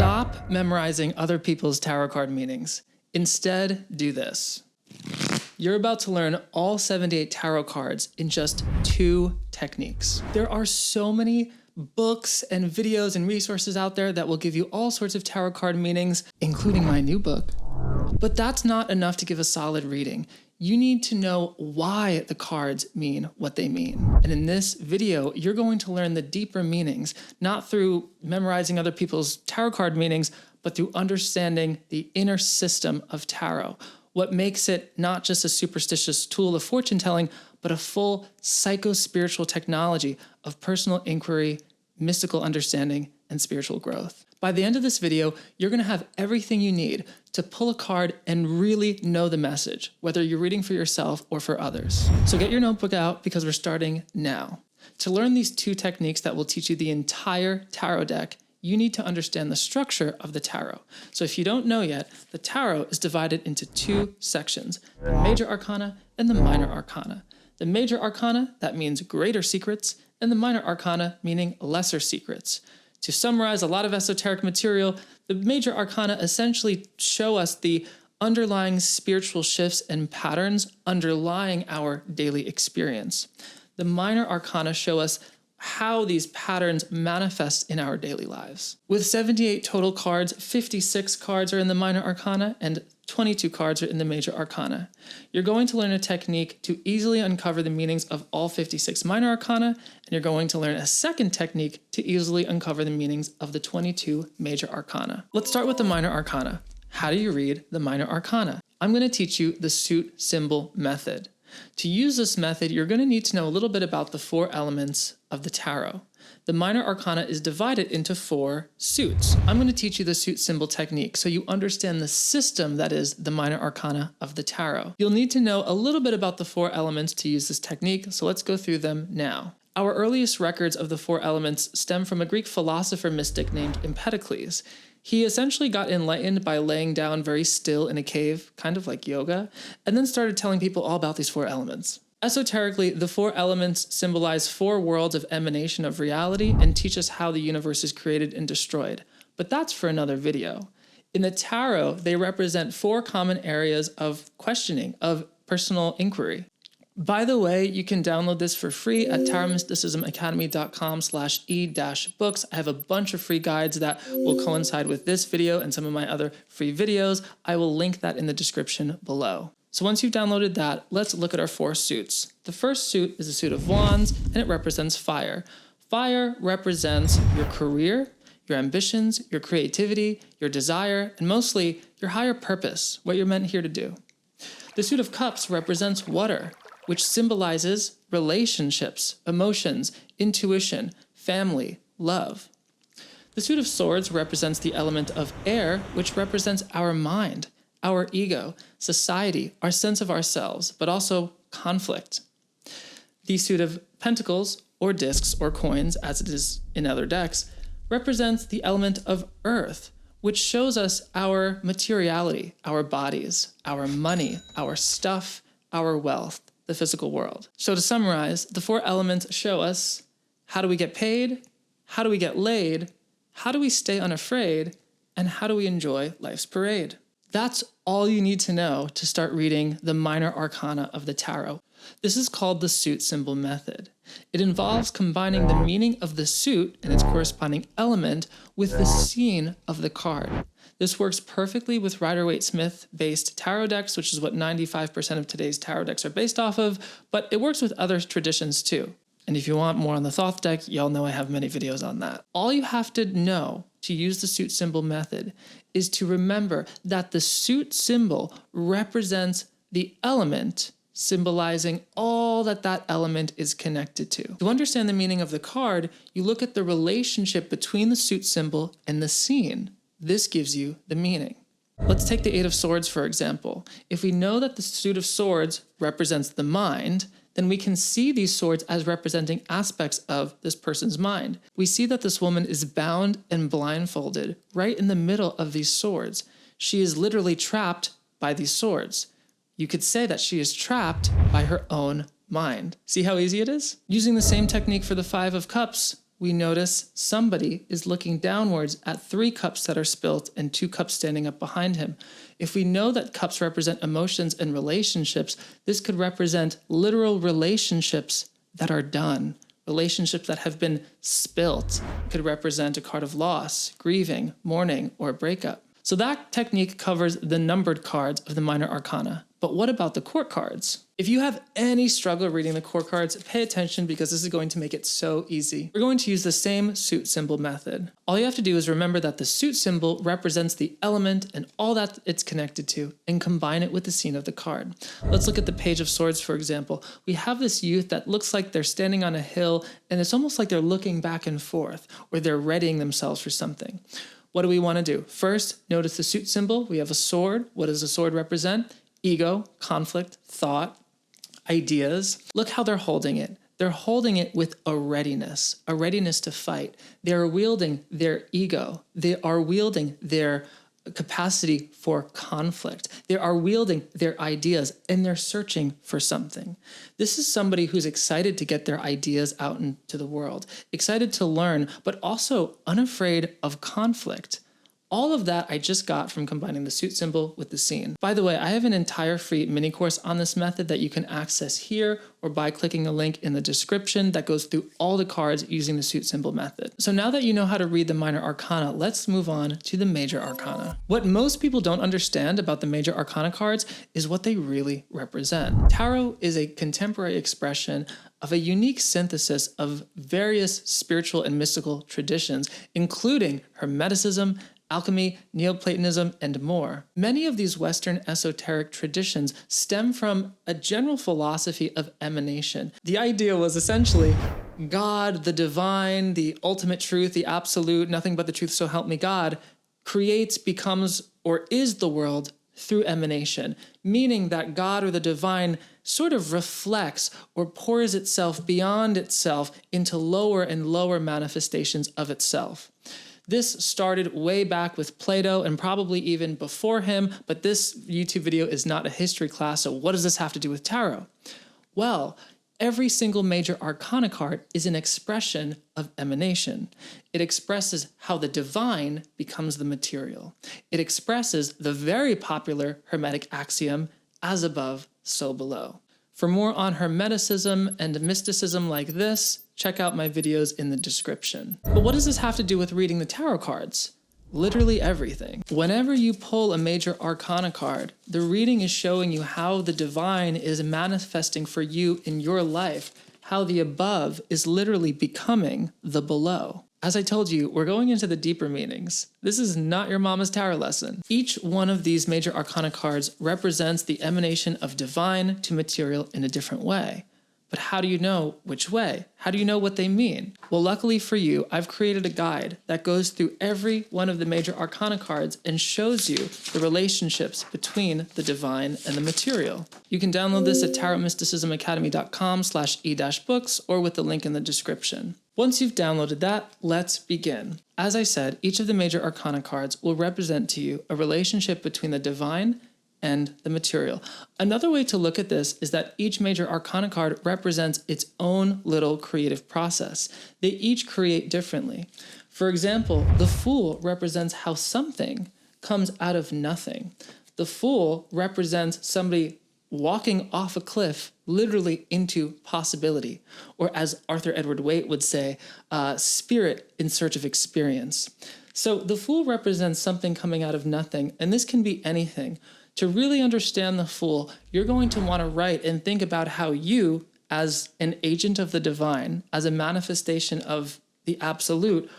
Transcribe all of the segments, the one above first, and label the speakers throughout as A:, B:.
A: Stop memorizing other people's tarot card meanings. Instead, do this. You're about to learn all 78 tarot cards in just 2 techniques. There are so many books and videos and resources out there that will give you all sorts of tarot card meanings, including my new book. But that's not enough to give a solid reading. You need to know why the cards mean what they mean. And in this video, you're going to learn the deeper meanings, not through memorizing other people's tarot card meanings, but through understanding the inner system of tarot. What makes it not just a superstitious tool of fortune telling, but a full psycho-spiritual technology of personal inquiry, mystical understanding, and spiritual growth. By the end of this video, you're gonna have everything you need to pull a card and really know the message, whether you're reading for yourself or for others. So get your notebook out because we're starting now. To learn these 2 techniques that will teach you the entire tarot deck, you need to understand the structure of the tarot. So if you don't know yet, the tarot is divided into 2 sections, the major arcana and the minor arcana. The major arcana, that means greater secrets, and the minor arcana, meaning lesser secrets. To summarize a lot of esoteric material, the major arcana essentially show us the underlying spiritual shifts and patterns underlying our daily experience. The minor arcana show us how these patterns manifest in our daily lives. With 78 total cards, 56 cards are in the minor arcana and 22 cards are in the major arcana. You're going to learn a technique to easily uncover the meanings of all 56 minor arcana, and you're going to learn a second technique to easily uncover the meanings of the 22 major arcana. Let's start with the minor arcana. How do you read the minor arcana? I'm going to teach you the suit symbol method. To use this method, you're going to need to know a little bit about the 4 elements of the tarot. The minor arcana is divided into 4 suits. I'm going to teach you the suit symbol technique so you understand the system that is the minor arcana of the tarot. You'll need to know a little bit about the 4 elements to use this technique, so let's go through them now. Our earliest records of the 4 elements stem from a Greek philosopher mystic named Empedocles. He essentially got enlightened by laying down very still in a cave, kind of like yoga, and then started telling people all about these 4 elements. Esoterically, the 4 elements symbolize 4 worlds of emanation of reality and teach us how the universe is created and destroyed. But that's for another video. In the tarot, they represent 4 common areas of questioning, of personal inquiry. By the way, you can download this for free at tarotmysticismacademy.com/e-books. I have a bunch of free guides that will coincide with this video and some of my other free videos. I will link that in the description below. So once you've downloaded that, let's look at our 4 suits. The first suit is the suit of wands, and it represents fire. Fire represents your career, your ambitions, your creativity, your desire, and mostly your higher purpose, what you're meant here to do. The suit of cups represents water, which symbolizes relationships, emotions, intuition, family, love. The suit of swords represents the element of air, which represents our mind, our ego, society, our sense of ourselves, but also conflict. The suit of pentacles, or discs, or coins, as it is in other decks, represents the element of earth, which shows us our materiality, our bodies, our money, our stuff, our wealth, the physical world. So to summarize, the 4 elements show us how do we get paid, how do we get laid, how do we stay unafraid, and how do we enjoy life's parade. That's all you need to know to start reading the minor arcana of the tarot. This is called the suit symbol method. It involves combining the meaning of the suit and its corresponding element with the scene of the card. This works perfectly with Rider-Waite-Smith-based tarot decks, which is what 95% of today's tarot decks are based off of, but it works with other traditions too. And if you want more on the Thoth deck, y'all know I have many videos on that. All you have to know to use the suit symbol method is to remember that the suit symbol represents the element symbolizing all that that element is connected to. To understand the meaning of the card, you look at the relationship between the suit symbol and the scene. This gives you the meaning. Let's take the 8 of Swords, for example. If we know that the suit of swords represents the mind, then we can see these swords as representing aspects of this person's mind. We see that this woman is bound and blindfolded right in the middle of these swords. She is literally trapped by these swords. You could say that she is trapped by her own mind. See how easy it is? Using the same technique for the 5 of Cups, we notice somebody is looking downwards at 3 cups that are spilt and 2 cups standing up behind him. If we know that cups represent emotions and relationships, this could represent literal relationships that are done. Relationships that have been spilt. It could represent a card of loss, grieving, mourning, or a breakup. So that technique covers the numbered cards of the minor arcana. But what about the court cards? If you have any struggle reading the court cards, pay attention because this is going to make it so easy. We're going to use the same suit symbol method. All you have to do is remember that the suit symbol represents the element and all that it's connected to, and combine it with the scene of the card. Let's look at the Page of Swords, for example. We have this youth that looks like they're standing on a hill, and it's almost like they're looking back and forth, or they're readying themselves for something. What do we want to do? First, notice the suit symbol. We have a sword. What does the sword represent? Ego, conflict, thought, ideas. Look how they're holding it. They're holding it with a readiness to fight. They're wielding their ego. They are wielding their capacity for conflict. They are wielding their ideas, and they're searching for something. This is somebody who's excited to get their ideas out into the world, excited to learn, but also unafraid of conflict. All of that I just got from combining the suit symbol with the scene. By the way, I have an entire free mini course on this method that you can access here or by clicking the link in the description that goes through all the cards using the suit symbol method. So now that you know how to read the minor arcana, let's move on to the major arcana. What most people don't understand about the major arcana cards is what they really represent. Tarot is a contemporary expression of a unique synthesis of various spiritual and mystical traditions, including Hermeticism, alchemy, Neoplatonism, and more. Many of these Western esoteric traditions stem from a general philosophy of emanation. The idea was essentially God, the divine, the ultimate truth, the absolute, nothing but the truth, so help me God, creates, becomes, or is the world through emanation, meaning that God or the divine sort of reflects or pours itself beyond itself into lower and lower manifestations of itself. This started way back with Plato and probably even before him, but this YouTube video is not a history class, so what does this have to do with tarot? Well, every single major arcana card is an expression of emanation. It expresses how the divine becomes the material. It expresses the very popular Hermetic axiom, as above, so below. For more on Hermeticism and mysticism like this, check out my videos in the description. But what does this have to do with reading the tarot cards? Literally everything. Whenever you pull a major arcana card, the reading is showing you how the divine is manifesting for you in your life, how the above is literally becoming the below. As I told you, we're going into the deeper meanings. This is not your mama's tarot lesson. Each one of these major arcana cards represents the emanation of divine to material in a different way. But how do you know which way? How do you know what they mean? Well, luckily for you, I've created a guide that goes through every one of the major arcana cards and shows you the relationships between the divine and the material. You can download this at tarotmysticismacademy.com/e-books or with the link in the description. Once you've downloaded that, let's begin. As I said, each of the major arcana cards will represent to you a relationship between the divine and the material. Another way to look at this is that each major arcana card represents its own little creative process. They each create differently. For example, the Fool represents how something comes out of nothing. The Fool represents somebody walking off a cliff literally into possibility, or as Arthur Edward Waite would say, spirit in search of experience. So the Fool represents something coming out of nothing, and this can be anything. To really understand the Fool, you're going to want to write and think about how you, as an agent of the divine, as a manifestation of the absolute,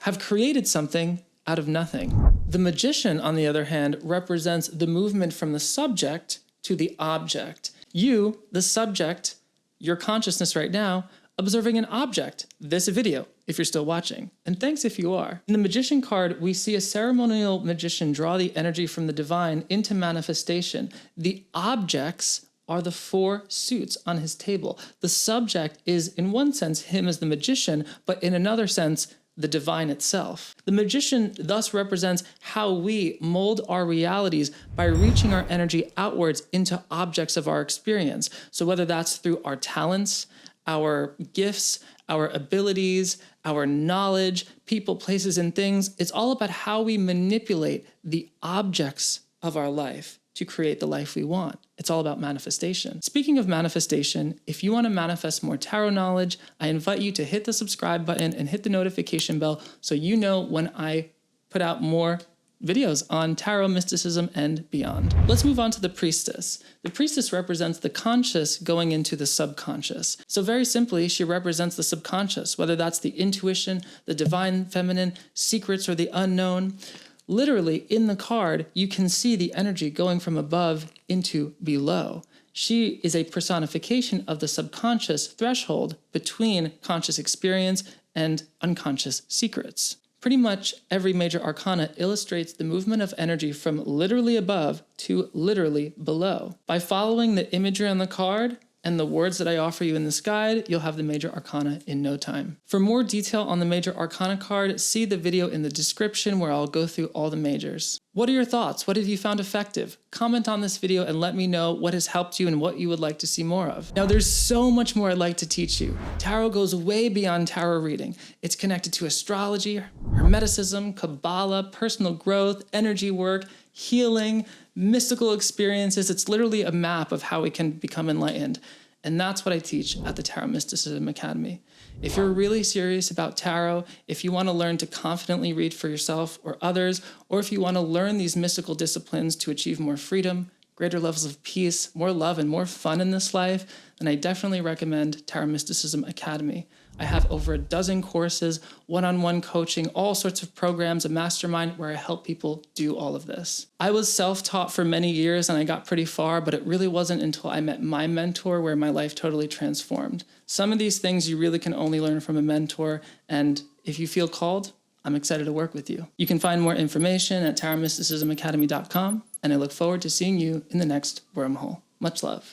A: have created something out of nothing. The Magician, on the other hand, represents the movement from the subject to the object. You, the subject, your consciousness right now, observing an object, this video, if you're still watching. And thanks if you are. In the Magician card, we see a ceremonial magician draw the energy from the divine into manifestation. The objects are the 4 suits on his table. The subject is, in one sense, him as the magician, but in another sense, the divine itself. The magician thus represents how we mold our realities by reaching our energy outwards into objects of our experience. So whether that's through our talents, our gifts, our abilities, our knowledge, people, places, and things. It's all about how we manipulate the objects of our life to create the life we want. It's all about manifestation. Speaking of manifestation, if you want to manifest more tarot knowledge, I invite you to hit the subscribe button and hit the notification bell so you know when I put out more videos on tarot, mysticism, and beyond. Let's move on to the priestess. The priestess represents the conscious going into the subconscious. So very simply, she represents the subconscious, whether that's the intuition, the divine feminine, secrets, or the unknown. Literally, in the card, you can see the energy going from above into below. She is a personification of the subconscious threshold between conscious experience and unconscious secrets. Pretty much every major arcana illustrates the movement of energy from literally above to literally below. By following the imagery on the card and the words that I offer you in this guide, you'll have the major arcana in no time. For more detail on the major arcana card, see the video in the description where I'll go through all the majors. What are your thoughts? What have you found effective? Comment on this video and let me know what has helped you and what you would like to see more of. Now, there's so much more I'd like to teach you. Tarot goes way beyond tarot reading. It's connected to astrology, hermeticism, Kabbalah, personal growth, energy work, healing, mystical experiences. It's literally a map of how we can become enlightened. And that's what I teach at the Tarot Mysticism Academy. If you're really serious about tarot, if you want to learn to confidently read for yourself or others, or if you want to learn these mystical disciplines to achieve more freedom, greater levels of peace, more love, and more fun in this life, then I definitely recommend Tarot Mysticism Academy. I have over a dozen courses, one-on-one coaching, all sorts of programs, a mastermind where I help people do all of this. I was self-taught for many years and I got pretty far, but it really wasn't until I met my mentor where my life totally transformed. Some of these things you really can only learn from a mentor, and if you feel called, I'm excited to work with you. You can find more information at tarotmysticismacademy.com, and I look forward to seeing you in the next wormhole. Much love.